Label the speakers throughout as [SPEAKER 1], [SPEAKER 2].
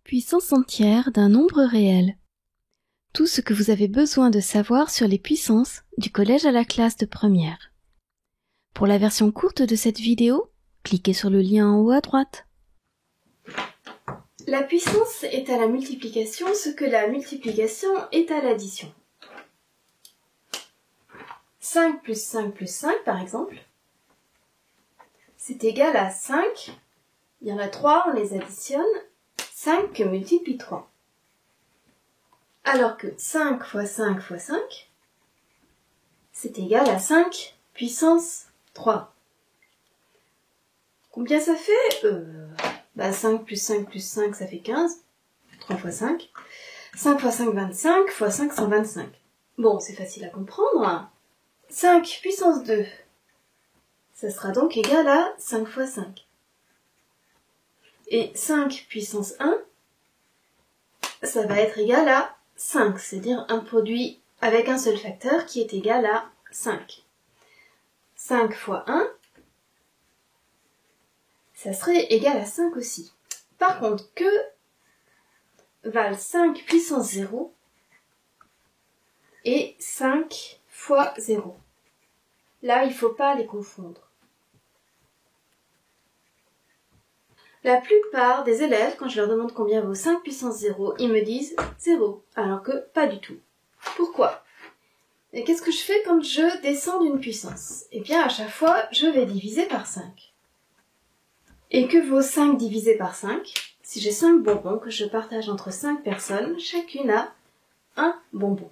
[SPEAKER 1] Puissance entière d'un nombre réel. Tout ce que vous avez besoin de savoir sur les puissances du collège à la classe de première. Pour la version courte de cette vidéo, cliquez sur le lien en haut à droite. La puissance est à la multiplication ce que la multiplication est à l'addition. 5 plus 5 plus 5 par exemple, c'est égal à 5. Il y en a 3, on les additionne. 5 multiplie 3. Alors que 5 fois 5 fois 5, c'est égal à 5 puissance 3. Combien ça fait 5 plus 5 plus 5, ça fait 15. 3 fois 5. 5 fois 5, 25. Fois 5, 125. Bon, c'est facile à comprendre. 5 puissance 2, ça sera donc égal à 5 fois 5. Et 5 puissance 1, ça va être égal à 5, c'est-à-dire un produit avec un seul facteur qui est égal à 5. 5 fois 1, ça serait égal à 5 aussi. Par contre, que valent 5 puissance 0 et 5 fois 0? Là, il ne faut pas les confondre. La plupart des élèves, quand je leur demande combien vaut 5 puissance 0, ils me disent 0, alors que pas du tout. Pourquoi? Et qu'est-ce que je fais quand je descends d'une puissance? Eh bien, à chaque fois, je vais diviser par 5. Et que vaut 5 divisé par 5? Si j'ai 5 bonbons que je partage entre 5 personnes, chacune a un bonbon.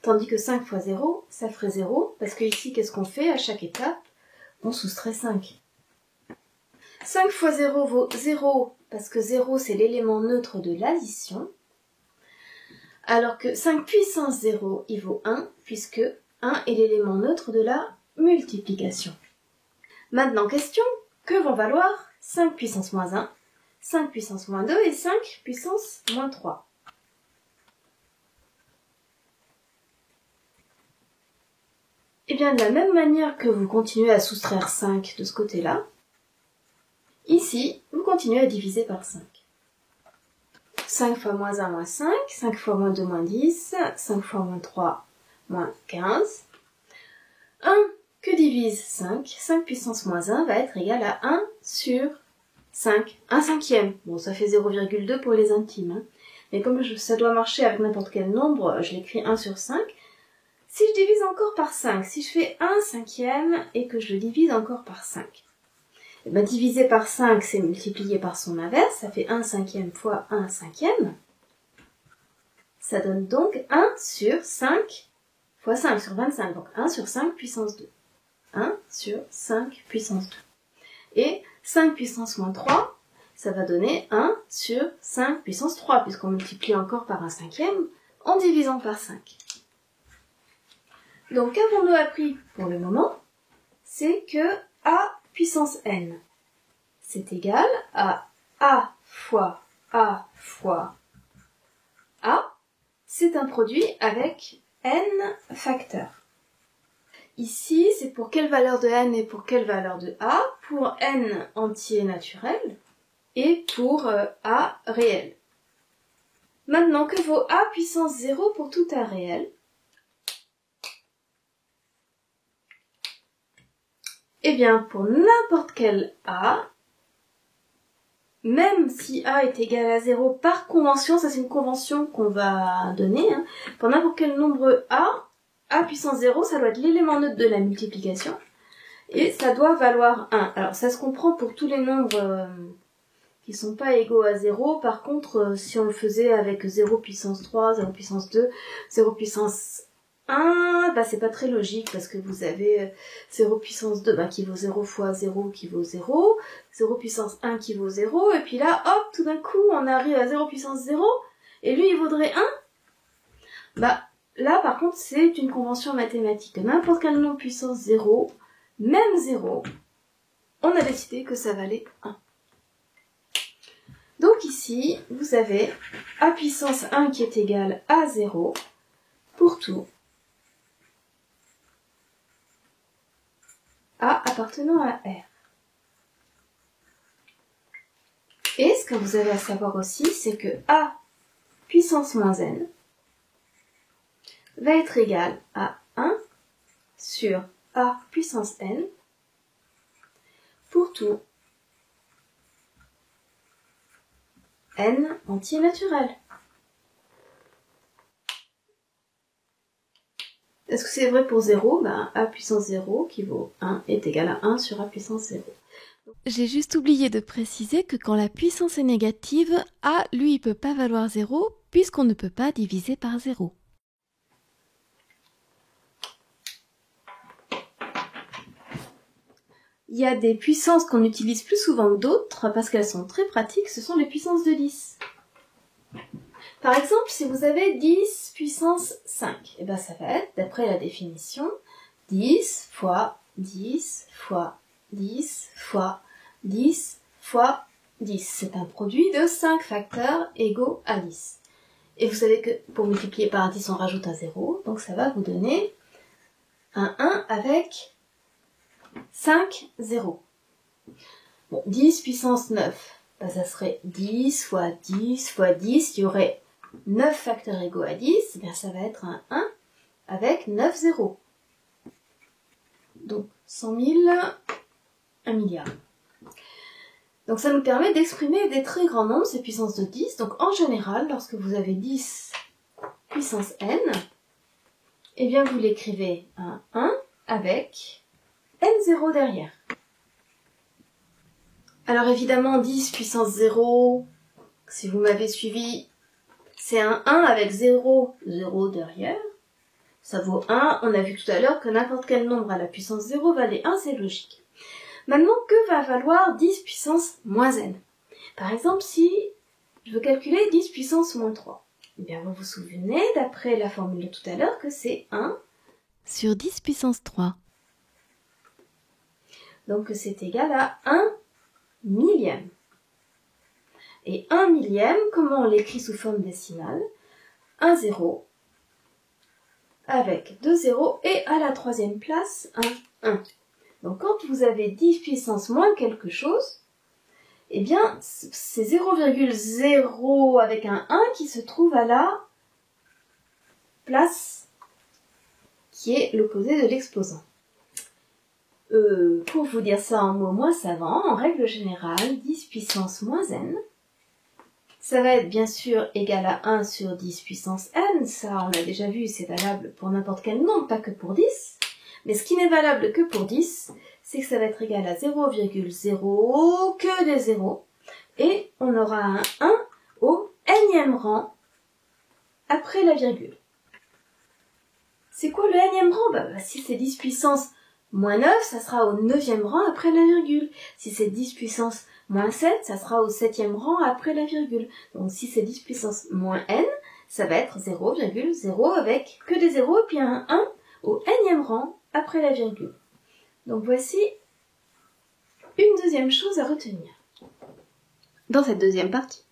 [SPEAKER 1] Tandis que 5 fois 0, ça ferait 0, parce que ici, qu'est-ce qu'on fait à chaque étape? On soustrait 5. 5 fois 0 vaut 0, parce que 0 c'est l'élément neutre de l'addition, alors que 5 puissance 0, il vaut 1, puisque 1 est l'élément neutre de la multiplication. Maintenant, question, que vont valoir 5 puissance moins 1, 5 puissance moins 2 et 5 puissance moins 3? Eh bien, de la même manière que vous continuez à soustraire 5 de ce côté-là, ici, vous continuez à diviser par 5. 5 fois moins 1, moins 5. 5 fois moins 2, moins 10. 5 fois moins 3, moins 15. 1 que divise 5. 5 puissance moins 1 va être égal à 1 sur 5. 1 cinquième. Bon, ça fait 0,2 pour les intimes. Hein. Mais comme ça doit marcher avec n'importe quel nombre, je l'écris 1 sur 5. Si je divise encore par 5, si je fais 1 cinquième et que je le divise encore par 5, divisé par 5, c'est multiplié par son inverse, ça fait 1 cinquième fois 1 cinquième. Ça donne donc 1 sur 5 fois 5 sur 25, donc 1 sur 5 puissance 2. 1 sur 5 puissance 2. Et 5 puissance moins 3, ça va donner 1 sur 5 puissance 3, puisqu'on multiplie encore par 1 cinquième en divisant par 5. Donc, qu'avons-nous appris pour le moment? C'est que A puissance n, c'est égal à A fois A fois A. C'est un produit avec n facteurs. Ici, c'est pour quelle valeur de n et pour quelle valeur de A? Pour n entier naturel et pour A réel. Maintenant, que vaut A puissance 0 pour tout A réel? Eh bien, pour n'importe quel A, même si A est égal à 0 par convention, ça c'est une convention qu'on va donner, hein, pour n'importe quel nombre A puissance 0, ça doit être l'élément neutre de la multiplication, et ça doit valoir 1. Alors ça se comprend pour tous les nombres qui sont pas égaux à 0, par contre, si on le faisait avec 0 puissance 3, 0 puissance 2, 0 puissance 1, c'est pas très logique parce que vous avez 0 puissance 2 qui vaut 0 fois 0 qui vaut 0, 0 puissance 1 qui vaut 0, et puis là, hop, tout d'un coup, on arrive à 0 puissance 0, et lui, il vaudrait 1. Là, par contre, c'est une convention mathématique. N'importe quel nombre puissance 0, même 0, on a décidé que ça valait 1. Donc ici, vous avez A puissance 1 qui est égal à 0 pour tout A appartenant à R. Et ce que vous avez à savoir aussi, c'est que a puissance moins n va être égal à 1 sur a puissance n pour tout n entier naturel. Est-ce que c'est vrai pour 0? A puissance 0 qui vaut 1 est égal à 1 sur a puissance 0.
[SPEAKER 2] J'ai juste oublié de préciser que quand la puissance est négative, a, lui, il peut pas valoir 0 puisqu'on ne peut pas diviser par 0.
[SPEAKER 1] Il y a des puissances qu'on utilise plus souvent que d'autres parce qu'elles sont très pratiques, ce sont les puissances de 10. Par exemple, si vous avez 10 puissance 5, et ça va être, d'après la définition, 10 fois 10 fois 10 fois 10 fois 10. C'est un produit de 5 facteurs égaux à 10. Et vous savez que pour multiplier par 10, on rajoute un 0, donc ça va vous donner un 1 avec 5 zéros. Bon, 10 puissance 9, ça serait 10 fois 10 fois 10, il y aurait 9 facteurs égaux à 10, ça va être un 1 avec 9 zéros. Donc 100 000, 1 milliard. Donc ça nous permet d'exprimer des très grands nombres, ces puissances de 10. Donc en général, lorsque vous avez 10 puissance n, eh bien vous l'écrivez un 1 avec n0 derrière. Alors évidemment, 10 puissance 0, si vous m'avez suivi, c'est un 1 avec 0, 0 derrière. Ça vaut 1. On a vu tout à l'heure que n'importe quel nombre à la puissance 0 valait 1, c'est logique. Maintenant, que va valoir 10 puissance moins n? Par exemple, si je veux calculer 10 puissance moins 3, eh bien vous vous souvenez, d'après la formule de tout à l'heure, que c'est 1
[SPEAKER 2] sur 10 puissance 3.
[SPEAKER 1] Donc c'est égal à 1 millième. Et 1 millième, comment on l'écrit sous forme décimale? 1 0 avec 2 zéros et à la troisième place un 1. Donc quand vous avez 10 puissance moins quelque chose, eh bien c'est 0,0 avec un 1 qui se trouve à la place qui est l'opposé de l'exposant. Pour vous dire ça en mots moins savants, en règle générale, 10 puissance moins n, ça va être bien sûr égal à 1 sur 10 puissance n, ça on l'a déjà vu, c'est valable pour n'importe quel nombre, pas que pour 10. Mais ce qui n'est valable que pour 10, c'est que ça va être égal à 0,0 que des zéros, et on aura un 1 au nème rang après la virgule. C'est quoi le nème rang? Si c'est 10 puissance moins 9, ça sera au 9e rang après la virgule. Si c'est 10 puissance moins 7, ça sera au 7e rang après la virgule. Donc si c'est 10 puissance moins n, ça va être 0,0 avec que des zéros, et puis un 1 au nème rang après la virgule. Donc voici une deuxième chose à retenir dans cette deuxième partie.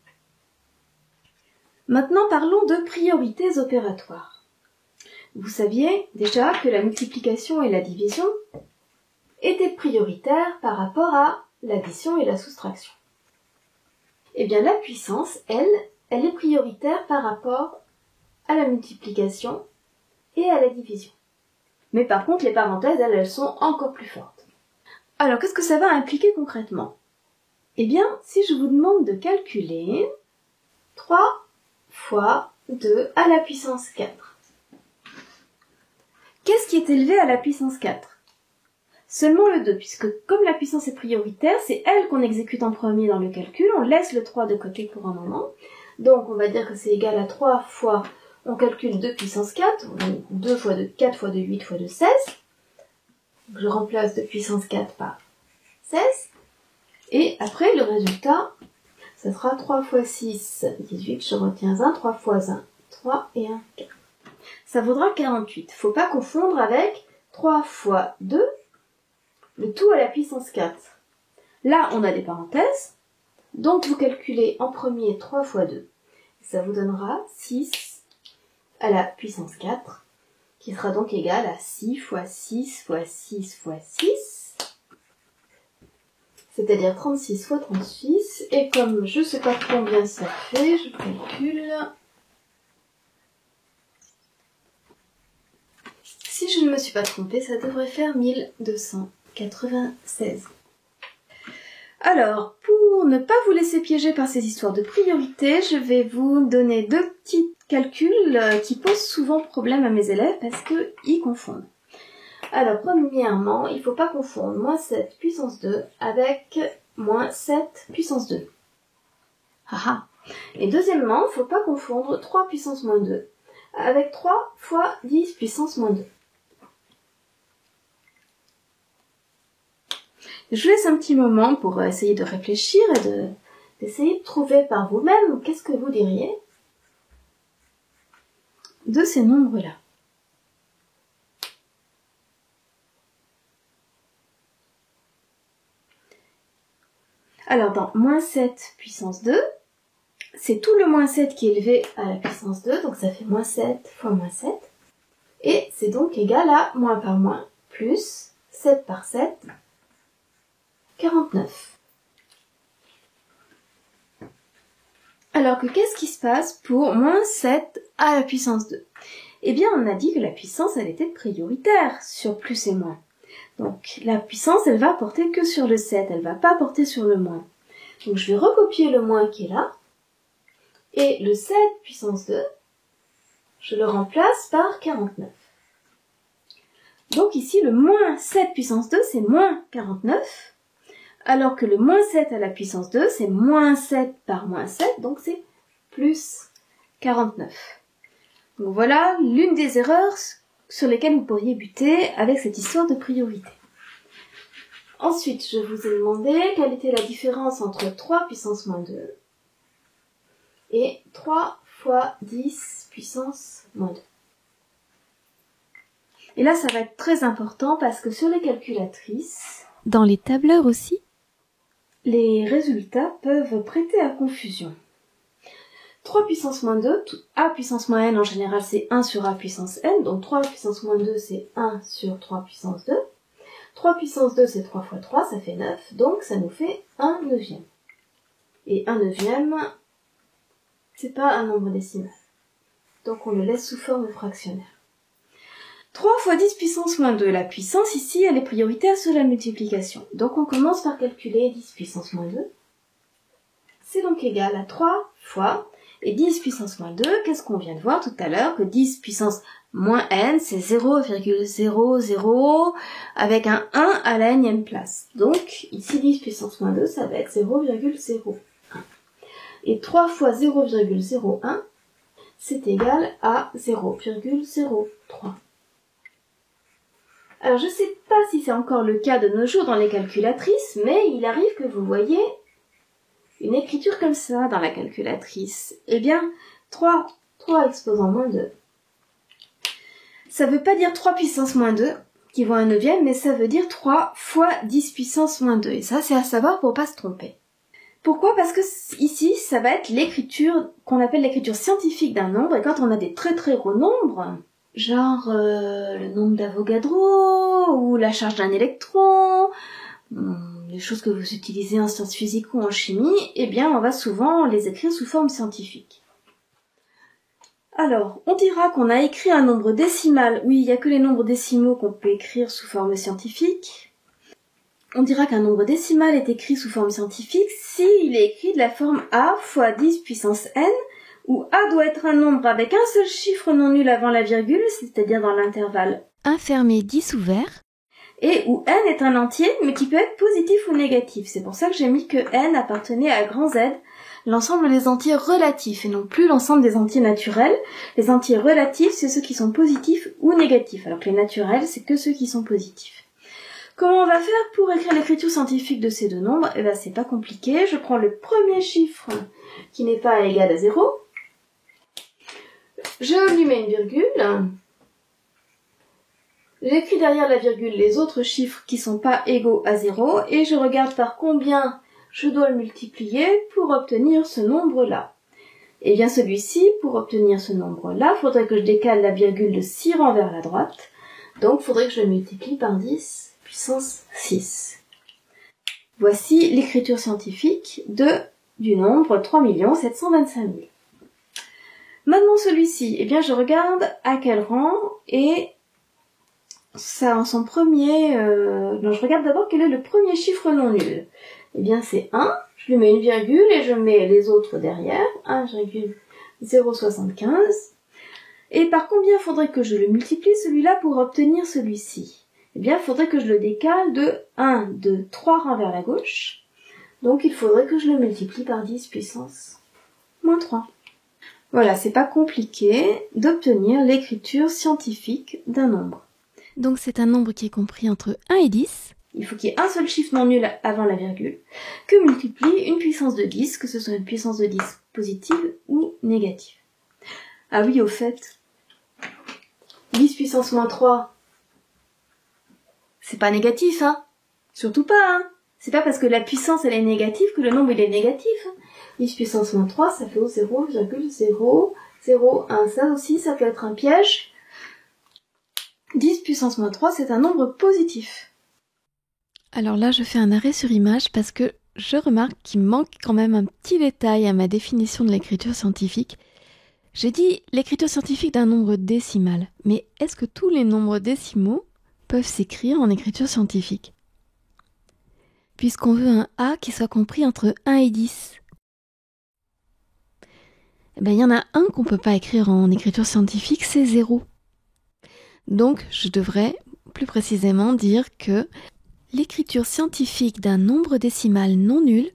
[SPEAKER 1] Maintenant parlons de priorités opératoires. Vous saviez déjà que la multiplication et la division étaient prioritaires par rapport à l'addition et la soustraction. Eh bien la puissance, elle est prioritaire par rapport à la multiplication et à la division. Mais par contre, les parenthèses, elles sont encore plus fortes. Alors, qu'est-ce que ça va impliquer concrètement? Eh bien, si je vous demande de calculer 3 fois 2 à la puissance 4. Qu'est-ce qui est élevé à la puissance 4? Seulement le 2, puisque comme la puissance est prioritaire, c'est elle qu'on exécute en premier dans le calcul, on laisse le 3 de côté pour un moment. Donc on va dire que c'est égal à 3 fois, on calcule 2 puissance 4, 2 fois 2, 4 fois 2, 8 fois 2, 16. Je remplace 2 puissance 4 par 16. Et après, le résultat, ça sera 3 fois 6, 18, je retiens 1, 3 fois 1, 3 et 1, 4. Ça vaudra 48. Faut pas confondre avec 3 fois 2, le tout à la puissance 4. Là, on a des parenthèses, donc vous calculez en premier 3 fois 2. Ça vous donnera 6 à la puissance 4, qui sera donc égal à 6 fois 6 fois 6 fois 6. c'est-à-dire 36 fois 36, et comme je ne sais pas combien ça fait, je calcule. Si je ne me suis pas trompée, ça devrait faire 1296. Alors, pour ne pas vous laisser piéger par ces histoires de priorité, je vais vous donner deux petits calculs qui posent souvent problème à mes élèves parce qu'ils confondent. Alors, premièrement, il ne faut pas confondre moins 7 puissance 2 avec moins 7 puissance 2. Haha. Et deuxièmement, il ne faut pas confondre 3 puissance moins 2 avec 3 fois 10 puissance moins 2. Je vous laisse un petit moment pour essayer de réfléchir et d'essayer de trouver par vous-même qu'est-ce que vous diriez de ces nombres-là. Alors dans moins 7 puissance 2, c'est tout le moins 7 qui est élevé à la puissance 2, donc ça fait moins 7 fois moins 7. Et c'est donc égal à moins par moins plus 7 par 7, 49. Alors que qu'est-ce qui se passe pour moins 7 à la puissance 2 ? Eh bien, on a dit que la puissance, elle était prioritaire sur plus et moins. Donc, la puissance, elle va porter que sur le 7, elle va pas porter sur le moins. Donc, je vais recopier le moins qui est là. Et le 7 puissance 2, je le remplace par 49. Donc ici, le moins 7 puissance 2, c'est moins 49. Alors que le moins 7 à la puissance 2, c'est moins 7 par moins 7, donc c'est plus 49. Donc voilà l'une des erreurs sur lesquelles vous pourriez buter avec cette histoire de priorité. Ensuite, je vous ai demandé quelle était la différence entre 3 puissance moins 2 et 3 fois 10 puissance moins 2. Et là, ça va être très important parce que sur les calculatrices,
[SPEAKER 2] dans les tableurs aussi,
[SPEAKER 1] les résultats peuvent prêter à confusion. 3 puissance moins 2, a puissance moins n en général c'est 1 sur a puissance n, donc 3 puissance moins 2 c'est 1 sur 3 puissance 2. 3 puissance 2 c'est 3 fois 3, ça fait 9, donc ça nous fait 1 neuvième. Et 1 neuvième, c'est pas un nombre décimal. Donc on le laisse sous forme fractionnaire. 3 fois 10 puissance moins 2, la puissance ici elle est prioritaire sur la multiplication. Donc on commence par calculer 10 puissance moins 2. C'est donc égal à 3 fois, et 10 puissance moins 2, qu'est-ce qu'on vient de voir tout à l'heure, que 10 puissance moins n, c'est 0,00 avec un 1 à la nème place. Donc, ici 10 puissance moins 2, ça va être 0,01. Et 3 fois 0,01, c'est égal à 0,03. Alors, je ne sais pas si c'est encore le cas de nos jours dans les calculatrices, mais il arrive que vous voyez une écriture comme ça dans la calculatrice. Eh bien, 3 exposant moins 2. Ça veut pas dire 3 puissance moins 2, qui vaut un neuvième, mais ça veut dire 3 fois 10 puissance moins 2. Et ça, c'est à savoir pour pas se tromper. Pourquoi ? Parce que ici, ça va être l'écriture qu'on appelle l'écriture scientifique d'un nombre, et quand on a des très très gros nombres, genre le nombre d'Avogadro, ou la charge d'un électron, les choses que vous utilisez en sciences physiques ou en chimie, eh bien, on va souvent les écrire sous forme scientifique. Alors, on dira qu'on a écrit un nombre décimal. Oui, il n'y a que les nombres décimaux qu'on peut écrire sous forme scientifique. On dira qu'un nombre décimal est écrit sous forme scientifique s'il est écrit de la forme a fois 10 puissance n, où a doit être un nombre avec un seul chiffre non nul avant la virgule, c'est-à-dire dans l'intervalle
[SPEAKER 2] 1 fermé, 10 ouvert,
[SPEAKER 1] et où n est un entier, mais qui peut être positif ou négatif. C'est pour ça que j'ai mis que n appartenait à grand Z, l'ensemble des entiers relatifs, et non plus l'ensemble des entiers naturels. Les entiers relatifs, c'est ceux qui sont positifs ou négatifs, alors que les naturels, c'est que ceux qui sont positifs. Comment on va faire pour écrire l'écriture scientifique de ces deux nombres ? Eh bien, c'est pas compliqué. Je prends le premier chiffre qui n'est pas égal à 0. Je lui mets une virgule. J'écris derrière la virgule les autres chiffres qui sont pas égaux à 0 et je regarde par combien je dois le multiplier pour obtenir ce nombre-là. Et bien celui-ci, pour obtenir ce nombre-là, il faudrait que je décale la virgule de 6 rangs vers la droite. Donc il faudrait que je le multiplie par 10 puissance 6. Voici l'écriture scientifique du nombre 3 725 000. Maintenant celui-ci, eh bien je regarde à quel rang et ça en son premier... je regarde d'abord quel est le premier chiffre non nul. Eh bien c'est 1, je lui mets une virgule et je mets les autres derrière, 1,075. Et par combien faudrait que je le multiplie celui-là pour obtenir celui-ci? Eh bien, il faudrait que je le décale de 1, 2, 3 rangs vers la gauche. Donc, il faudrait que je le multiplie par 10 puissance moins 3. Voilà, c'est pas compliqué d'obtenir l'écriture scientifique d'un nombre.
[SPEAKER 2] Donc, c'est un nombre qui est compris entre 1 et 10.
[SPEAKER 1] Il faut qu'il y ait un seul chiffre non nul avant la virgule, que multiplie une puissance de 10, que ce soit une puissance de 10 positive ou négative. Ah oui, au fait, 10 puissance moins 3, c'est pas négatif, hein? Surtout pas, hein? C'est pas parce que la puissance elle est négative que le nombre il est négatif. Hein? 10 puissance moins 3, ça fait 0,001. Ça aussi, ça peut être un piège. 10 puissance moins 3, c'est un nombre positif.
[SPEAKER 2] Alors là, je fais un arrêt sur image parce que je remarque qu'il manque quand même un petit détail à ma définition de l'écriture scientifique. J'ai dit l'écriture scientifique d'un nombre décimal, mais est-ce que tous les nombres décimaux peuvent s'écrire en écriture scientifique? Puisqu'on veut un A qui soit compris entre 1 et 10. Eh bien, il y en a un qu'on ne peut pas écrire en écriture scientifique, c'est 0. Donc, je devrais plus précisément dire que l'écriture scientifique d'un nombre décimal non nul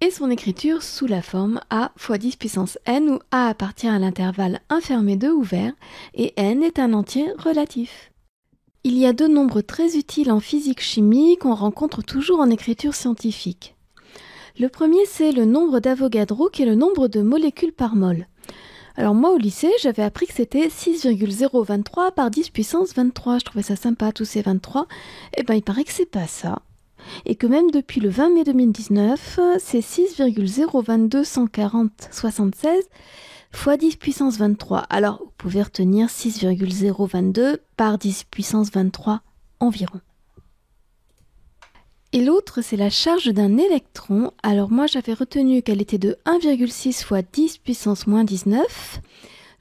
[SPEAKER 2] est son écriture sous la forme A fois 10 puissance n, où A appartient à l'intervalle infermé de ouvert et n est un entier relatif. Il y a deux nombres très utiles en physique-chimie qu'on rencontre toujours en écriture scientifique. Le premier, c'est le nombre d'Avogadro, qui est le nombre de molécules par mol. Alors moi, au lycée, j'avais appris que c'était 6,023 par 10 puissance 23. Je trouvais ça sympa, tous ces 23. Eh ben, il paraît que c'est pas ça. Et que même depuis le 20 mai 2019, c'est 6,022-140-76 fois 10 puissance 23. Alors, vous pouvez retenir 6,022 par 10 puissance 23 environ. Et l'autre, c'est la charge d'un électron. Alors moi, j'avais retenu qu'elle était de 1,6 fois 10 puissance moins 19.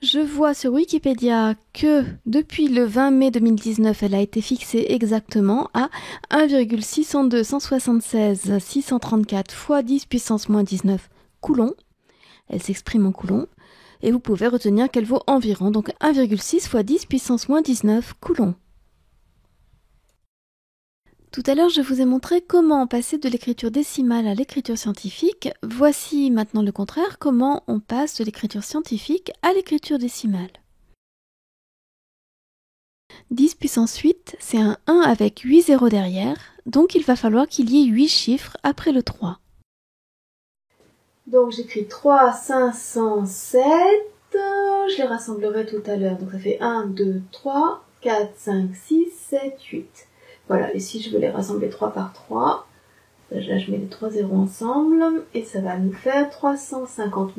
[SPEAKER 2] Je vois sur Wikipédia que depuis le 20 mai 2019, elle a été fixée exactement à 1,602-176-634 fois 10 puissance moins 19 coulombs. Elle s'exprime en coulombs. Et vous pouvez retenir qu'elle vaut environ donc 1,6 fois 10 puissance moins 19 coulombs. Tout à l'heure, je vous ai montré comment passer de l'écriture décimale à l'écriture scientifique. Voici maintenant le contraire, comment on passe de l'écriture scientifique à l'écriture décimale. 10 puissance 8, c'est un 1 avec 8 zéros derrière, donc il va falloir qu'il y ait 8 chiffres après le 3.
[SPEAKER 1] Donc j'écris 3, 507, je les rassemblerai tout à l'heure. Donc ça fait 1, 2, 3, 4, 5, 6, 7, 8. Voilà, et si je veux les rassembler 3 par 3, là je mets les 3 zéros ensemble, et ça va nous faire 350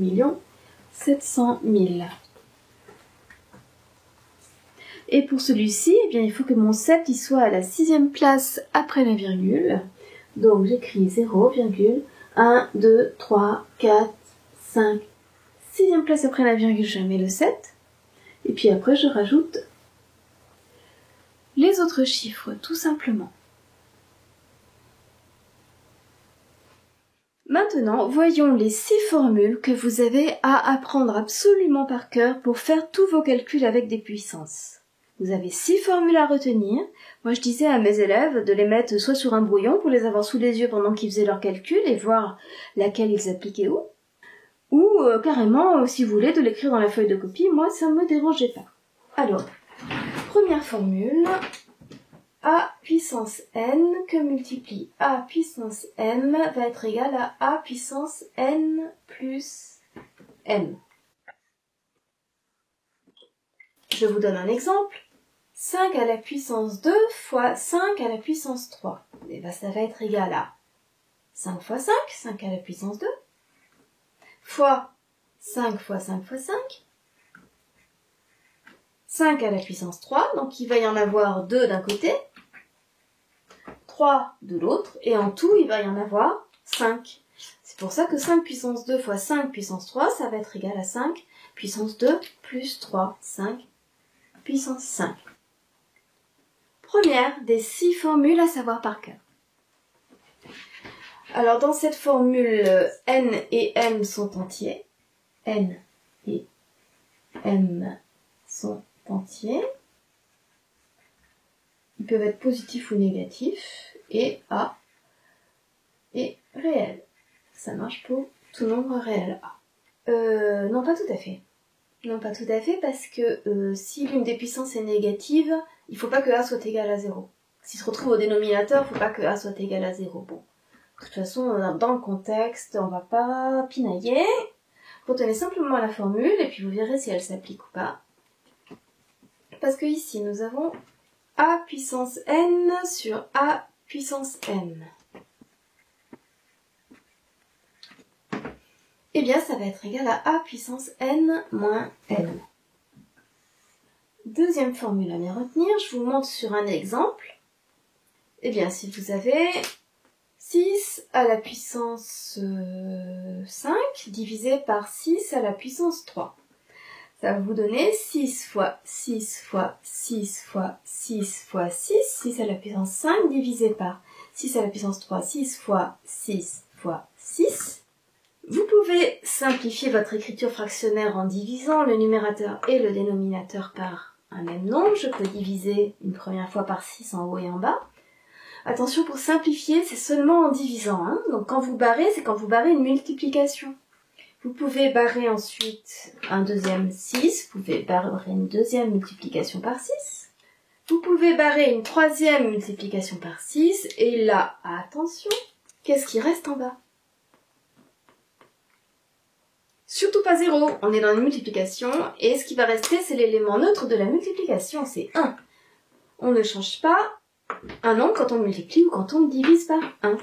[SPEAKER 1] 700 000. Et pour celui-ci, eh bien, il faut que mon 7 il soit à la 6e place après la virgule. Donc j'écris 0,1, 2, 3, 4, 5, 6e place après la virgule, je mets le 7. Et puis après, je rajoute les autres chiffres, tout simplement. Maintenant, voyons les 6 formules que vous avez à apprendre absolument par cœur pour faire tous vos calculs avec des puissances. Vous avez 6 formules à retenir. Moi, je disais à mes élèves de les mettre soit sur un brouillon pour les avoir sous les yeux pendant qu'ils faisaient leurs calculs et voir laquelle ils appliquaient où. Ou carrément, si vous voulez, de l'écrire dans la feuille de copie. Moi, ça ne me dérangeait pas. Alors, première formule, a puissance n que multiplie a puissance m va être égal à a puissance n plus m. Je vous donne un exemple. 5 à la puissance 2 fois 5 à la puissance 3. Et bien, ça va être égal à 5 fois 5, 5 à la puissance 2, fois 5 fois 5 fois 5, 5 à la puissance 3, donc il va y en avoir 2 d'un côté, 3 de l'autre, et en tout, il va y en avoir 5. C'est pour ça que 5 puissance 2 fois 5 puissance 3, ça va être égal à 5 puissance 2 plus 3, 5 puissance 5. Première des 6 formules à savoir par cœur. Alors dans cette formule, n et m sont entiers. N et m sont entiers. Ils peuvent être positifs ou négatifs. Et a est réel. Ça marche pour tout nombre réel A. Non, pas tout à fait. Non, pas tout à fait, parce que si l'une des puissances est négative, il ne faut pas que A soit égal à 0. S'il se retrouve au dénominateur, il ne faut pas que A soit égal à 0. Bon. De toute façon, dans le contexte, on ne va pas pinailler. Retenez simplement la formule, et puis vous verrez si elle s'applique ou pas. Parce que ici, nous avons A puissance n sur A puissance m. Eh bien, ça va être égal à A puissance n moins n. Deuxième formule à bien retenir, je vous montre sur un exemple. Eh bien, si vous avez 6 à la puissance 5 divisé par 6 à la puissance 3, ça va vous donner 6 fois 6 fois 6 fois 6 fois 6, 6 à la puissance 5 divisé par 6 à la puissance 3, 6 fois 6 fois 6. Vous pouvez simplifier votre écriture fractionnaire en divisant le numérateur et le dénominateur par un même nombre. Je peux diviser une première fois par 6 en haut et en bas. Attention, pour simplifier, c'est seulement en divisant. Donc quand vous barrez, c'est quand vous barrez une multiplication. Vous pouvez barrer ensuite un deuxième 6, vous pouvez barrer une deuxième multiplication par 6. Vous pouvez barrer une troisième multiplication par 6, et là, attention, qu'est-ce qui reste en bas ? Surtout pas 0, on est dans une multiplication, et ce qui va rester, c'est l'élément neutre de la multiplication, c'est 1. On ne change pas un nombre quand on multiplie ou quand on divise par 1.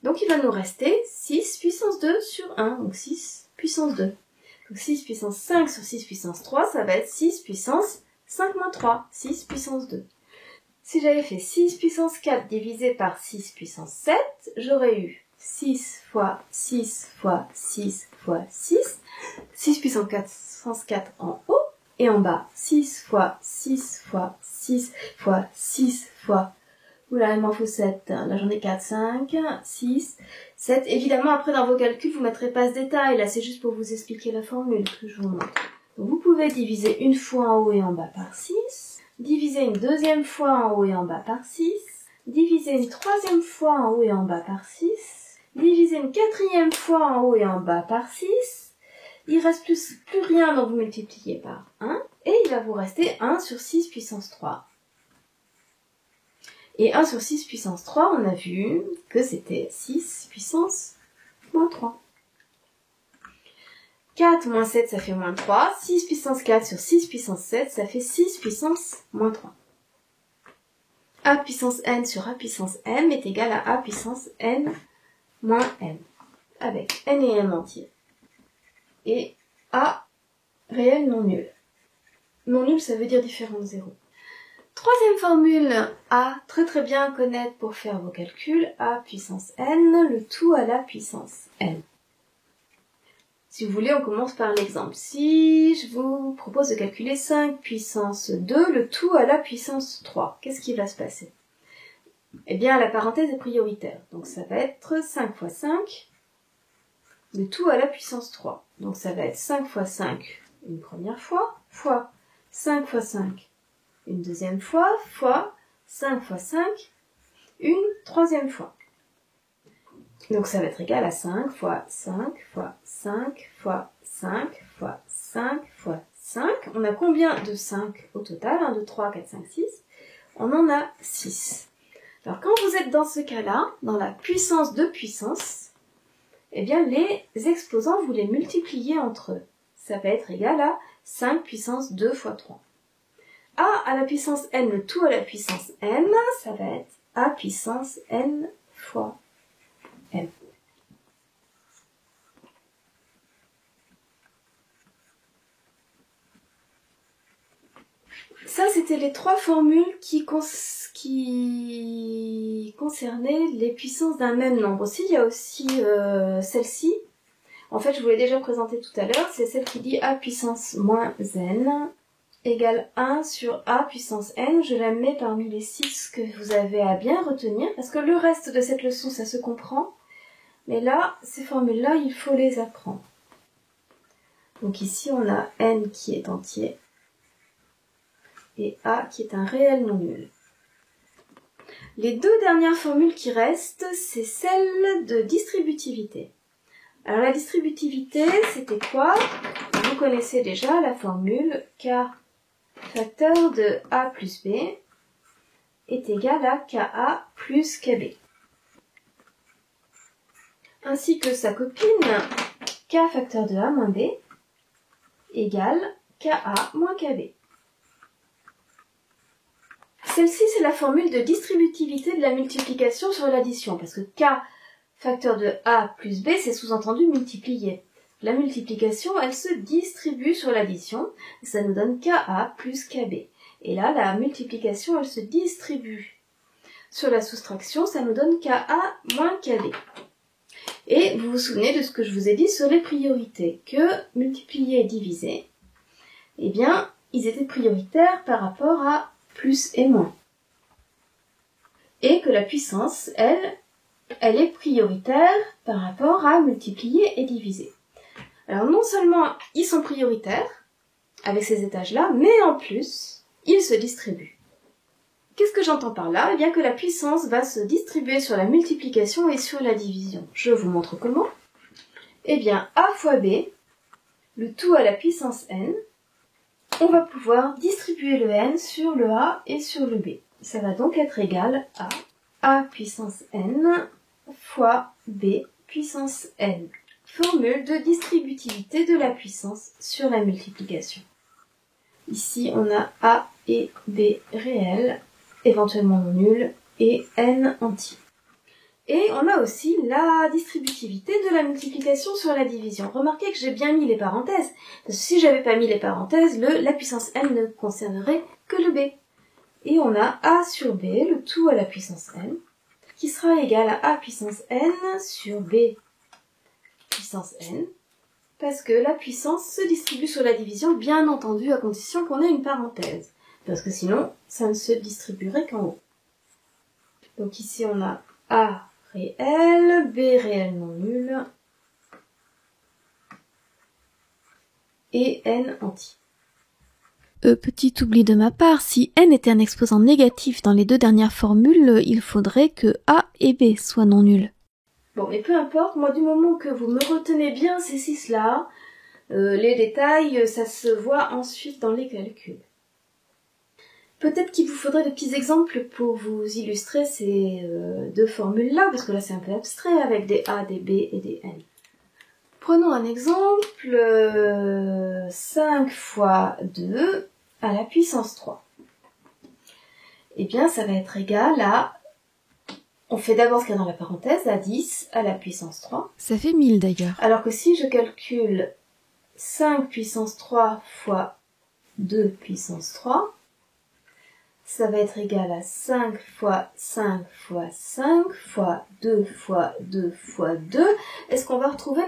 [SPEAKER 1] Donc il va nous rester 6 puissance 2 sur 1, donc 6 puissance 2. Donc 6 puissance 5 sur 6 puissance 3, ça va être 6 puissance 5 moins 3, 6 puissance 2. Si j'avais fait 6 puissance 4 divisé par 6 puissance 7, j'aurais eu 6 fois 6 fois 6 fois 6, 6 puissance 4 en haut, et en bas, 6 fois 6 fois 6 fois 6 fois... Oula, il m'en faut 7. Là, j'en ai 4, 5, 6, 7. Évidemment, après, dans vos calculs, vous ne mettrez pas ce détail. Là, c'est juste pour vous expliquer la formule que je vous montre. Donc, vous pouvez diviser une fois en haut et en bas par 6, diviser une deuxième fois en haut et en bas par 6, diviser une troisième fois en haut et en bas par 6, diviser une quatrième fois en haut et en bas par 6. Il reste plus rien, donc vous multipliez par 1. Et il va vous rester 1 sur 6 puissance 3. Et 1 sur 6 puissance 3, on a vu que c'était 6 puissance moins 3. 4 moins 7, ça fait moins 3. 6 puissance 4 sur 6 puissance 7, ça fait 6 puissance moins 3. A puissance n sur A puissance m est égal à A puissance n moins m. Avec n et m entiers. Et A réel non nul. Non nul, ça veut dire différent de 0. Troisième formule à très bien connaître pour faire vos calculs, A puissance n, le tout à la puissance n. Si vous voulez, on commence par l'exemple. Si je vous propose de calculer 5 puissance 2, le tout à la puissance 3, qu'est-ce qui va se passer? Eh bien, la parenthèse est prioritaire. Donc ça va être 5 fois 5, le tout à la puissance 3. Donc ça va être 5 fois 5 une première fois, fois 5 fois 5 une deuxième fois, fois 5 fois 5 une troisième fois. Donc ça va être égal à 5 fois 5 fois 5 fois 5 fois 5 fois 5. On a combien de 5 au total? 1, 2, 3, 4, 5, 6. On en a 6. Alors quand vous êtes dans ce cas-là, dans la puissance de puissance, eh bien les exposants, vous les multipliez entre eux. Ça va être égal à 5 puissance 2 fois 3. A à la puissance n, le tout à la puissance m, ça va être A puissance n fois m. Ça, c'était les trois formules qui qui concernait les puissances d'un même nombre. Aussi, il y a aussi celle-ci. En fait, je vous l'ai déjà présentée tout à l'heure. C'est celle qui dit a puissance moins n égale 1 sur a puissance n. Je la mets parmi les 6 que vous avez à bien retenir, parce que le reste de cette leçon, ça se comprend. Mais là, ces formules-là, il faut les apprendre. Donc ici, on a n qui est entier et a qui est un réel non nul. Les deux dernières formules qui restent, c'est celle de distributivité. Alors la distributivité, c'était quoi? Vous connaissez déjà la formule k facteur de a plus b est égal à ka plus kb. Ainsi que sa copine, k facteur de a moins b égale ka moins kb. Celle-ci, c'est la formule de distributivité de la multiplication sur l'addition, parce que k facteur de a plus b, c'est sous-entendu multiplié. La multiplication, elle se distribue sur l'addition, et ça nous donne ka plus kb. Et là, la multiplication, elle se distribue sur la soustraction, ça nous donne ka moins kb. Et vous vous souvenez de ce que je vous ai dit sur les priorités, que multiplier et diviser, eh bien, ils étaient prioritaires par rapport à plus et moins. Et que la puissance, elle est prioritaire par rapport à multiplier et diviser. Alors non seulement ils sont prioritaires, avec ces étages-là, mais en plus, ils se distribuent. Qu'est-ce que j'entends par là? Eh bien que la puissance va se distribuer sur la multiplication et sur la division. Je vous montre comment. Eh bien, a fois b, le tout à la puissance n, on va pouvoir distribuer le n sur le a et sur le b. Ça va donc être égal à a puissance n fois b puissance n. Formule de distributivité de la puissance sur la multiplication. Ici, on a a et b réels, éventuellement non nuls, et n entier. Et on a aussi la distributivité de la multiplication sur la division. Remarquez que j'ai bien mis les parenthèses, parce que si j'avais pas mis les parenthèses, la puissance n ne concernerait que le b. Et on a a sur b, le tout à la puissance n, qui sera égal à a puissance n sur b puissance n, parce que la puissance se distribue sur la division, bien entendu, à condition qu'on ait une parenthèse, parce que sinon, ça ne se distribuerait qu'en haut. Donc ici, on a a réel, b réel non nul, et n entier.
[SPEAKER 2] Petit oubli de ma part, si n était un exposant négatif dans les deux dernières formules, il faudrait que a et b soient non nuls.
[SPEAKER 1] Bon, mais peu importe, moi du moment que vous me retenez bien ces 6-là, les détails, ça se voit ensuite dans les calculs. Peut-être qu'il vous faudrait de petits exemples pour vous illustrer ces deux formules-là, parce que là c'est un peu abstrait avec des a, des b et des n. Prenons un exemple, 5 fois 2 à la puissance 3. Eh bien, ça va être égal à... On fait d'abord ce qu'il y a dans la parenthèse, à 10 à la puissance 3.
[SPEAKER 2] Ça fait 1000 d'ailleurs.
[SPEAKER 1] Alors que si je calcule 5 puissance 3 fois 2 puissance 3, ça va être égal à 5 fois 5 fois 5 fois 2 fois 2 fois 2. Est-ce qu'on va retrouver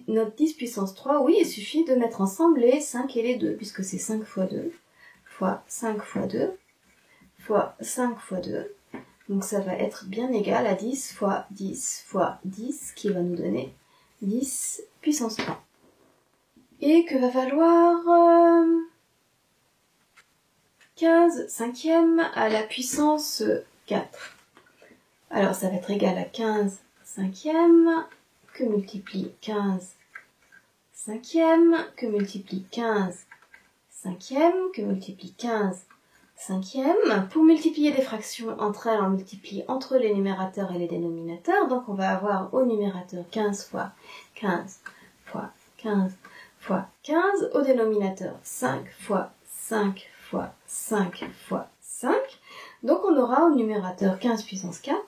[SPEAKER 1] notre 10 puissance 3? Oui, il suffit de mettre ensemble les 5 et les 2, puisque c'est 5 fois 2 fois 5 fois 2 fois 5 fois 2. Donc ça va être bien égal à 10 fois 10 fois 10, qui va nous donner 10 puissance 3. Et que va valoir 15 cinquièmes à la puissance 4. Alors ça va être égal à 15 cinquièmes, que multiplie 15 cinquièmes, que multiplie 15 cinquièmes, que multiplie 15 cinquièmes. Pour multiplier des fractions entre elles, on multiplie entre les numérateurs et les dénominateurs. Donc on va avoir au numérateur 15 fois 15 fois 15 fois 15. Au dénominateur 5 fois 5 fois 5 fois 5. Donc on aura au numérateur 15 puissance 4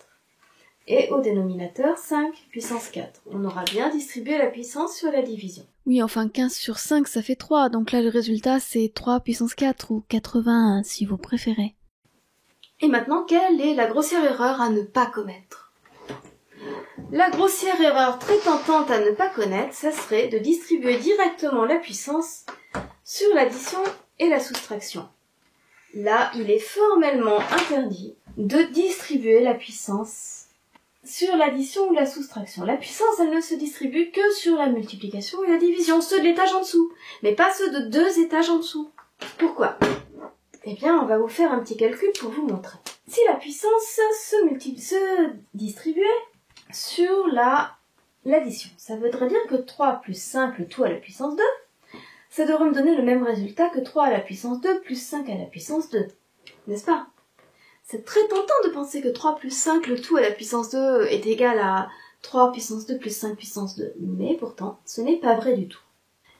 [SPEAKER 1] et au dénominateur 5 puissance 4. On aura bien distribué la puissance sur la division.
[SPEAKER 2] Oui, enfin 15 sur 5 ça fait 3, donc là le résultat c'est 3 puissance 4 ou 81 si vous préférez.
[SPEAKER 1] Et maintenant, quelle est la grossière erreur à ne pas commettre? La grossière erreur très tentante à ne pas connaître, ça serait de distribuer directement la puissance sur l'addition et la soustraction. Là, il est formellement interdit de distribuer la puissance sur l'addition ou la soustraction. La puissance, elle ne se distribue que sur la multiplication et la division, ceux de l'étage en dessous, mais pas ceux de 2 étages en dessous. Pourquoi? Eh bien, on va vous faire un petit calcul pour vous montrer. Si la puissance se distribuait sur l'addition, ça voudrait dire que 3 plus 5, le tout à la puissance 2, ça devrait me donner le même résultat que 3 à la puissance 2 plus 5 à la puissance 2. N'est-ce pas? C'est très tentant de penser que 3 plus 5, le tout à la puissance 2, est égal à 3 puissance 2 plus 5 puissance 2. Mais pourtant, ce n'est pas vrai du tout.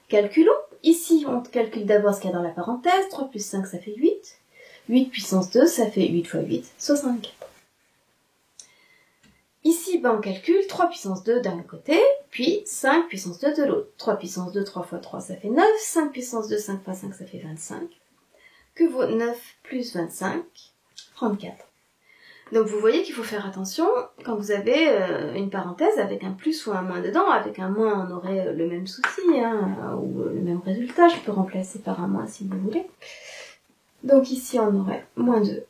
[SPEAKER 1] Calculons. Ici, on calcule d'abord ce qu'il y a dans la parenthèse. 3 plus 5, ça fait 8. 8 puissance 2, ça fait 8 fois 8, 64. Ici, on calcule 3 puissance 2 d'un côté, puis 5 puissance 2 de l'autre. 3 puissance 2, 3 fois 3, ça fait 9. 5 puissance 2, 5 fois 5, ça fait 25. Que vaut 9 plus 25? 34. Donc vous voyez qu'il faut faire attention quand vous avez une parenthèse avec un plus ou un moins dedans. Avec un moins, on aurait le même souci, ou le même résultat. Je peux remplacer par un moins si vous voulez. Donc ici, on aurait moins 2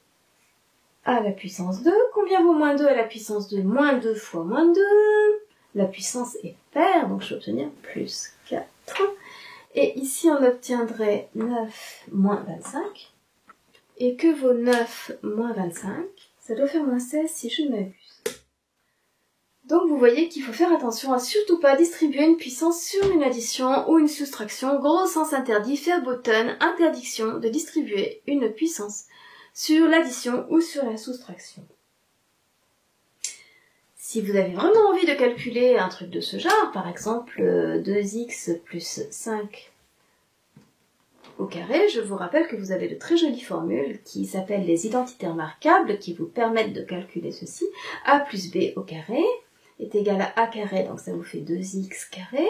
[SPEAKER 1] à la puissance 2. Combien vaut moins 2 à la puissance 2? Moins 2 fois moins 2. La puissance est paire, donc je vais obtenir plus 4. Et ici, on obtiendrait 9 moins 25. Et que vaut 9 moins 25? Ça doit faire moins 16 si je ne m'abuse. Donc vous voyez qu'il faut faire attention à surtout pas distribuer une puissance sur une addition ou une soustraction. Gros sens interdit, verboten, interdiction de distribuer une puissance sur l'addition ou sur la soustraction. Si vous avez vraiment envie de calculer un truc de ce genre, par exemple 2x plus 5 au carré, je vous rappelle que vous avez de très jolies formules qui s'appellent les identités remarquables qui vous permettent de calculer ceci. A plus b au carré est égal à a carré, donc ça vous fait 2x carré,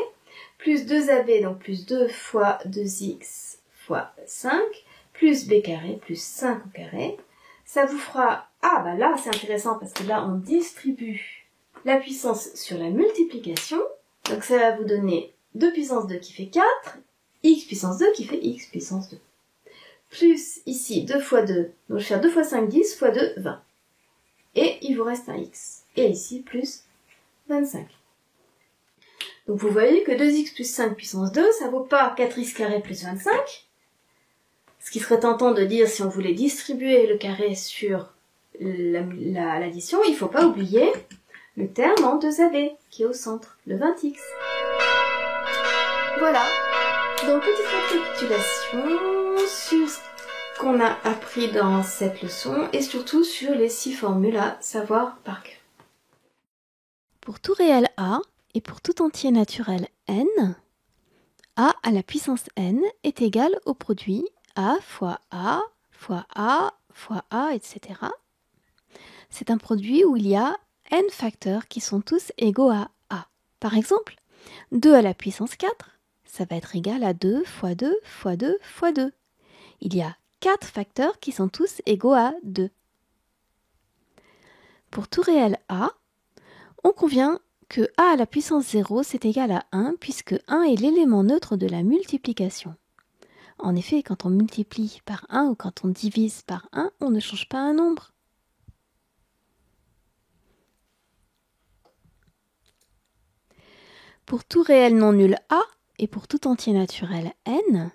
[SPEAKER 1] plus 2ab, donc plus 2 fois 2x fois 5, plus b carré, plus 5 au carré. Ça vous fera... Ah, bah là, c'est intéressant parce que là, on distribue la puissance sur la multiplication. Donc ça va vous donner 2 puissance 2 qui fait 4, x puissance 2 qui fait x puissance 2. Plus ici 2 fois 2, donc je vais faire 2 fois 5, 10, fois 2, 20. Et il vous reste un x. Et ici, plus 25. Donc vous voyez que 2x plus 5 puissance 2, ça vaut pas 4x carré plus 25. Ce qui serait tentant de dire si on voulait distribuer le carré sur l'addition, il ne faut pas oublier le terme en 2ab, qui est au centre, le 20x. Voilà. Donc, petite récapitulation sur ce qu'on a appris dans cette leçon et surtout sur les 6 formules à savoir par cœur.
[SPEAKER 2] Pour tout réel A et pour tout entier naturel n, A à la puissance n est égal au produit A fois A fois A fois A, etc. C'est un produit où il y a n facteurs qui sont tous égaux à A. Par exemple, 2 à la puissance 4, ça va être égal à 2 fois 2 fois 2 fois 2. Il y a 4 facteurs qui sont tous égaux à 2. Pour tout réel A, on convient que A à la puissance 0 c'est égal à 1 puisque 1 est l'élément neutre de la multiplication. En effet, quand on multiplie par 1 ou quand on divise par 1, on ne change pas un nombre. Pour tout réel non nul A, et pour tout entier naturel n,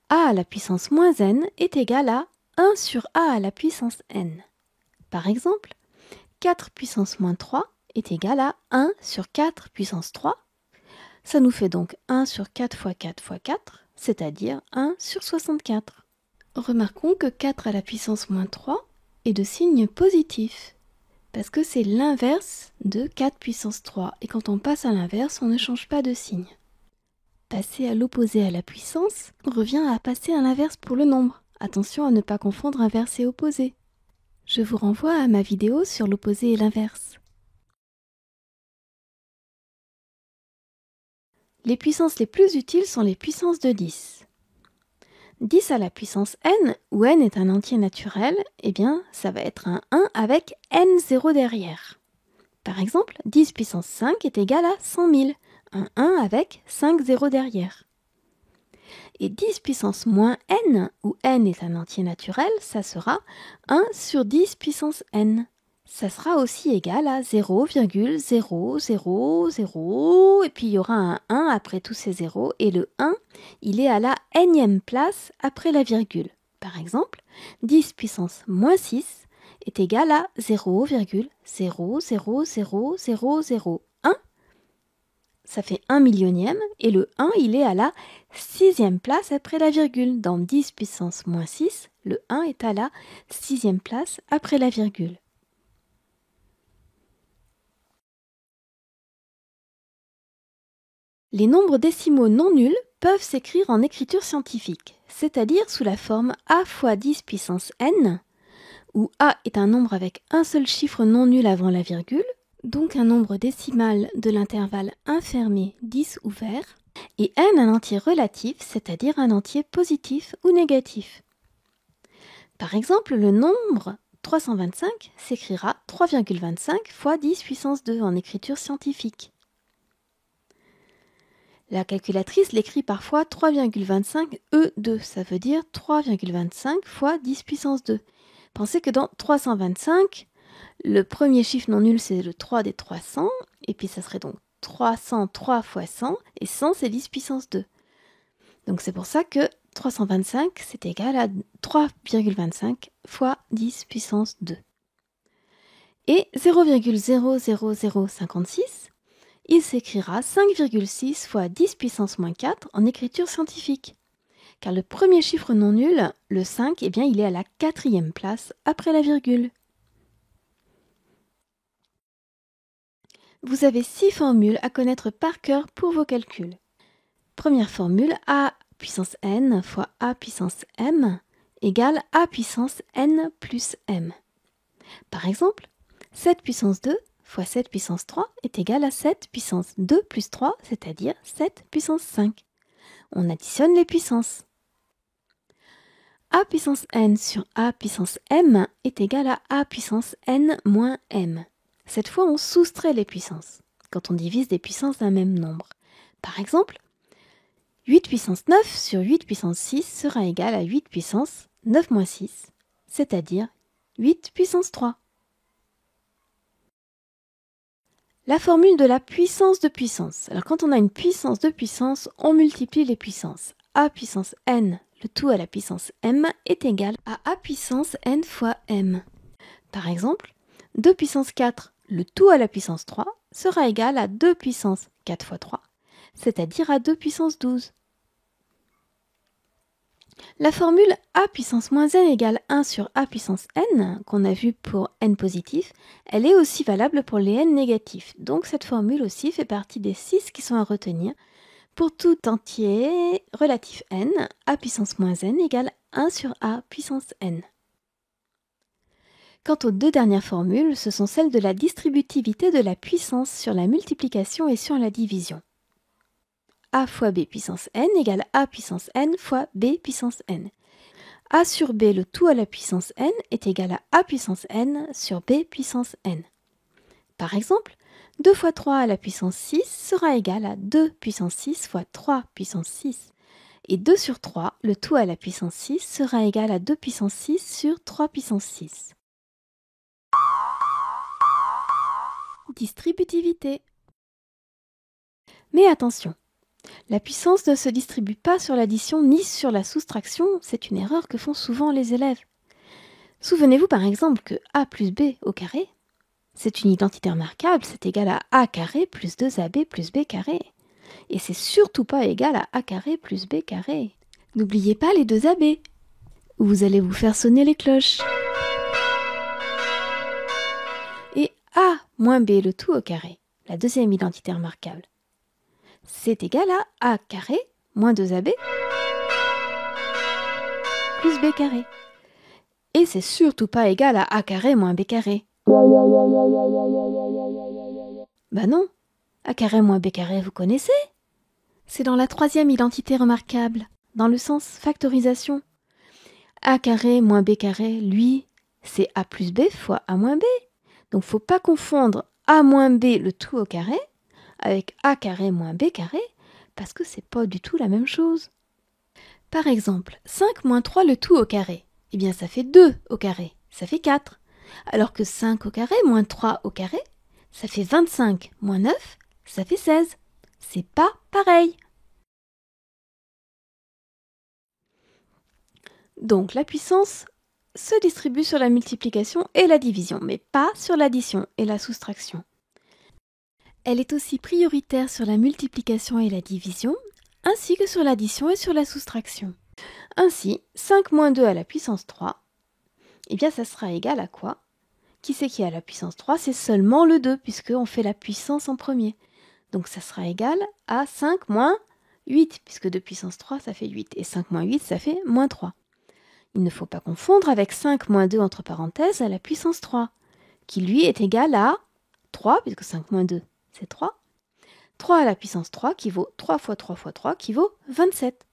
[SPEAKER 2] A à la puissance moins n est égal à 1 sur A à la puissance n. Par exemple, 4 puissance moins 3 est égal à 1 sur 4 puissance 3. Ça nous fait donc 1 sur 4 fois 4 fois 4, c'est-à-dire 1 sur 64. Remarquons que 4 à la puissance moins 3 est de signe positif, parce que c'est l'inverse de 4 puissance 3, et quand on passe à l'inverse, on ne change pas de signe. Passer à l'opposé à la puissance revient à passer à l'inverse pour le nombre. Attention à ne pas confondre inverse et opposé. Je vous renvoie à ma vidéo sur l'opposé et l'inverse. Les puissances les plus utiles sont les puissances de 10. 10 à la puissance n, où n est un entier naturel, eh bien, ça va être un 1 avec n0 derrière. Par exemple, 10 puissance 5 est égal à 100 000, un 1 avec 5 zéros derrière. Et 10 puissance moins n, où n est un entier naturel, ça sera 1 sur 10 puissance n. Ça sera aussi égal à 0,0000, et puis il y aura un 1 après tous ces zéros, et le 1, il est à la nème place après la virgule. Par exemple, 10 puissance moins 6 est égal à 0,0000001. Ça fait 1 millionième, et le 1, il est à la 6e place après la virgule. Dans 10 puissance moins 6, le 1 est à la 6e place après la virgule. Les nombres décimaux non nuls peuvent s'écrire en écriture scientifique, c'est-à-dire sous la forme a fois 10 puissance n, où a est un nombre avec un seul chiffre non nul avant la virgule, donc un nombre décimal de l'intervalle infermé 10 ouvert, et n un entier relatif, c'est-à-dire un entier positif ou négatif. Par exemple, le nombre 325 s'écrira 3,25 fois 10 puissance 2 en écriture scientifique. La calculatrice l'écrit parfois 3,25 E2, ça veut dire 3,25 fois 10 puissance 2. Pensez que dans 325, le premier chiffre non nul, c'est le 3 des 300, et puis ça serait donc 303 fois 100, et 100, c'est 10 puissance 2. Donc c'est pour ça que 325, c'est égal à 3,25 fois 10 puissance 2. Et 0,00056, il s'écrira 5,6 fois 10 puissance moins 4 en écriture scientifique. Car le premier chiffre non nul, le 5, eh bien, il est à la 4e place après la virgule. Vous avez 6 formules à connaître par cœur pour vos calculs. Première formule, a puissance n fois a puissance m égale a puissance n plus m. Par exemple, 7 puissance 2 fois 7 puissance 3 est égal à 7 puissance 2 plus 3, c'est-à-dire 7 puissance 5. On additionne les puissances. A puissance n sur a puissance m est égal à a puissance n moins m. Cette fois, on soustrait les puissances quand on divise des puissances d'un même nombre. Par exemple, 8 puissance 9 sur 8 puissance 6 sera égal à 8 puissance 9 moins 6, c'est-à-dire 8 puissance 3. La formule de la puissance de puissance. Alors quand on a une puissance de puissance, on multiplie les puissances. A puissance n, le tout à la puissance m, est égal à a puissance n fois m. Par exemple, 2 puissance 4, le tout à la puissance 3, sera égal à 2 puissance 4 fois 3, c'est-à-dire à 2 puissance 12. La formule a puissance moins n égale 1 sur a puissance n, qu'on a vu pour n positif, elle est aussi valable pour les n négatifs. Donc cette formule aussi fait partie des 6 qui sont à retenir. Pour tout entier relatif n, a puissance moins n égale 1 sur a puissance n. Quant aux deux dernières formules, ce sont celles de la distributivité de la puissance sur la multiplication et sur la division. A fois b puissance n égale a puissance n fois b puissance n. A sur b, le tout à la puissance n, est égal à a puissance n sur b puissance n. Par exemple, 2 fois 3 à la puissance 6 sera égal à 2 puissance 6 fois 3 puissance 6. Et 2 sur 3, le tout à la puissance 6, sera égal à 2 puissance 6 sur 3 puissance 6. Distributivité. Mais attention, la puissance ne se distribue pas sur l'addition ni sur la soustraction, c'est une erreur que font souvent les élèves. Souvenez-vous par exemple que a plus b au carré, c'est une identité remarquable, c'est égal à a carré plus 2ab plus b carré. Et c'est surtout pas égal à a carré plus b carré. N'oubliez pas les 2ab, ou vous allez vous faire sonner les cloches. Et a moins b le tout au carré, la deuxième identité remarquable, c'est égal à a carré moins 2ab plus b carré. Et c'est surtout pas égal à a carré moins b carré. Bah non, a carré moins b carré, vous connaissez? C'est dans la troisième identité remarquable. dans le sens factorisation. A carré moins B carré, lui, c'est A plus B fois A moins B. Donc, faut pas confondre A moins B le tout au carré avec A carré moins B carré, parce que c'est pas du tout la même chose. Par exemple, 5 moins 3 le tout au carré, eh bien ça fait 2 au carré, ça fait 4. Alors que 5 au carré moins 3 au carré, ça fait 25 moins 9, ça fait 16. C'est pas pareil. Donc la puissance se distribue sur la multiplication et la division, mais pas sur l'addition et la soustraction. Elle est aussi prioritaire sur la multiplication et la division, ainsi que sur l'addition et sur la soustraction. Ainsi, 5 moins 2 à la puissance 3, eh bien ça sera égal à quoi? Qui c'est qui a la puissance 3? C'est seulement le 2, puisqu'on fait la puissance en premier. Donc ça sera égal à 5 moins 8, puisque 2 puissance 3, ça fait 8. Et 5 moins 8, ça fait moins 3. Il ne faut pas confondre avec 5 moins 2 entre parenthèses à la puissance 3, qui lui est égal à 3, puisque 5 moins 2, c'est 3. 3 à la puissance 3 qui vaut 3 fois 3 fois 3 qui vaut 27.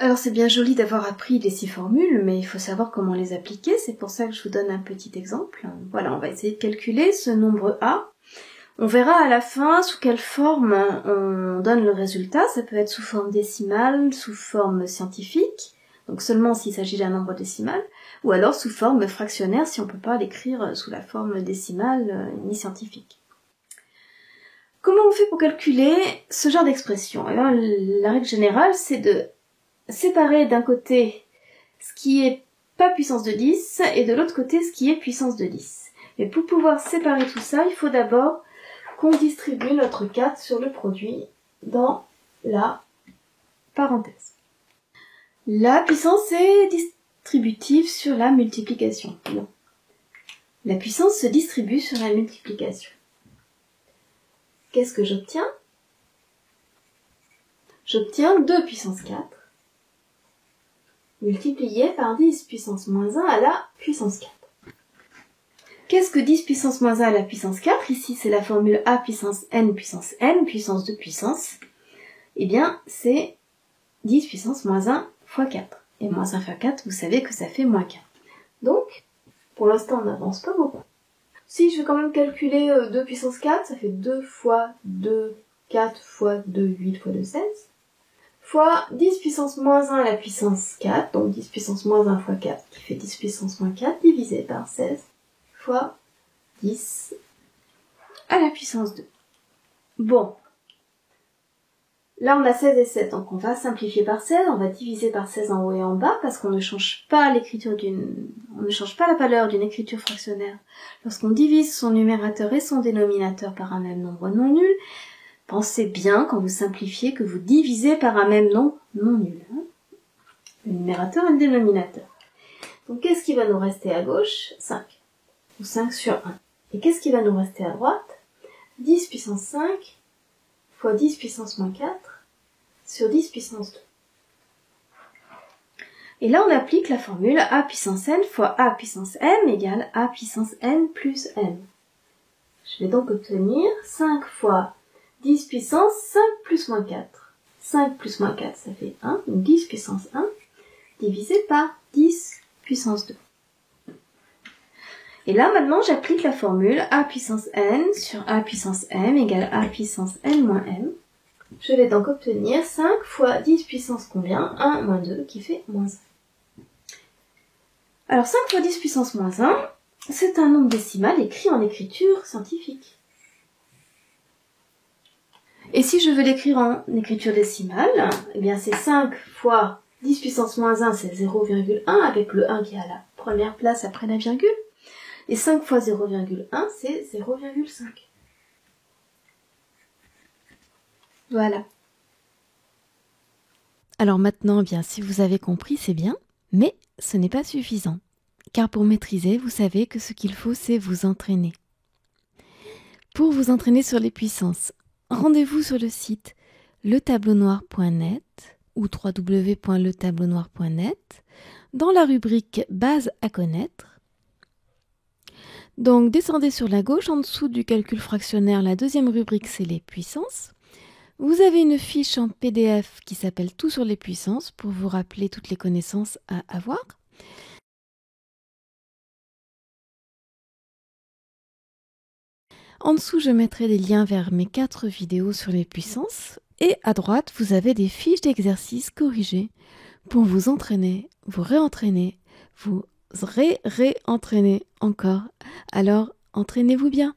[SPEAKER 1] Alors c'est bien joli d'avoir appris les 6 formules, mais il faut savoir comment les appliquer, c'est pour ça que je vous donne un petit exemple. Voilà, on va essayer de calculer ce nombre A. On verra à la fin sous quelle forme on donne le résultat, ça peut être sous forme décimale, sous forme scientifique, donc seulement s'il s'agit d'un nombre décimal, ou alors sous forme fractionnaire si on ne peut pas l'écrire sous la forme décimale ni scientifique. Comment on fait pour calculer ce genre d'expression? Eh bien, la règle générale, c'est de séparer d'un côté ce qui est pas puissance de 10 et de l'autre côté ce qui est puissance de 10. Mais pour pouvoir séparer tout ça, il faut d'abord qu'on distribue notre 4 sur le produit dans la parenthèse. La puissance est distributive sur la multiplication. Non. La puissance se distribue sur la multiplication. Qu'est-ce que j'obtiens? J'obtiens 2 puissance 4 multiplié par 10 puissance moins 1 à la puissance 4. Qu'est-ce que 10 puissance moins 1 à la puissance 4? Ici, c'est la formule A puissance n, puissance de puissance. Eh bien, c'est 10 puissance moins 1 fois 4. Et moins 1 fois 4, vous savez que ça fait moins 4. Donc, pour l'instant, on n'avance pas beaucoup. Si je vais quand même calculer 2 puissance 4, ça fait 2 fois 2, 4 fois 2, 8 fois 2, 16. Fois 10 puissance moins 1 à la puissance 4, donc 10 puissance moins 1 fois 4, qui fait 10 puissance moins 4, divisé par 16, fois 10 à la puissance 2. Bon. Là, on a 16 et 7, donc on va simplifier par 16, on va diviser par 16 en haut et en bas, parce qu'on ne change pas on ne change pas la valeur d'une écriture fractionnaire. Lorsqu'on divise son numérateur et son dénominateur par un même nombre non nul, pensez bien, quand vous simplifiez, que vous divisez par un même nombre non nul. Le numérateur et le dénominateur. Donc, qu'est-ce qui va nous rester à gauche? 5. Ou 5 sur 1. Et qu'est-ce qui va nous rester à droite? 10 puissance 5 fois 10 puissance moins 4 sur 10 puissance 2. Et là, on applique la formule A puissance n fois A puissance m égale A puissance n plus m. Je vais donc obtenir 5 fois 10 puissance 5 plus moins 4. 5 plus moins 4, ça fait 1, donc 10 puissance 1, divisé par 10 puissance 2. Et là, maintenant, j'applique la formule A puissance n sur A puissance m égale A puissance n moins m. Je vais donc obtenir 5 fois 10 puissance combien? 1 moins 2, qui fait moins 1. Alors, 5 fois 10 puissance moins 1, c'est un nombre décimal écrit en écriture scientifique. Et si je veux l'écrire en écriture décimale, eh bien c'est 5 fois 10 puissance moins 1, c'est 0,1, avec le 1 qui est à la première place après la virgule. Et 5 fois 0,1, c'est 0,5. Voilà.
[SPEAKER 2] Alors maintenant, bien, si vous avez compris, c'est bien, mais ce n'est pas suffisant. Car pour maîtriser, vous savez que ce qu'il faut, c'est vous entraîner. Pour vous entraîner sur les puissances, rendez-vous sur le site letableunoir.net ou www.letableunoir.net dans la rubrique Base à connaître. Donc descendez sur la gauche, en dessous du calcul fractionnaire, la deuxième rubrique c'est les puissances. Vous avez une fiche en PDF qui s'appelle Tout sur les puissances pour vous rappeler toutes les connaissances à avoir. En dessous, je mettrai des liens vers mes 4 vidéos sur les puissances. Et à droite, vous avez des fiches d'exercices corrigées pour vous entraîner, vous réentraîner, vous réentraîner encore. Alors, entraînez-vous bien.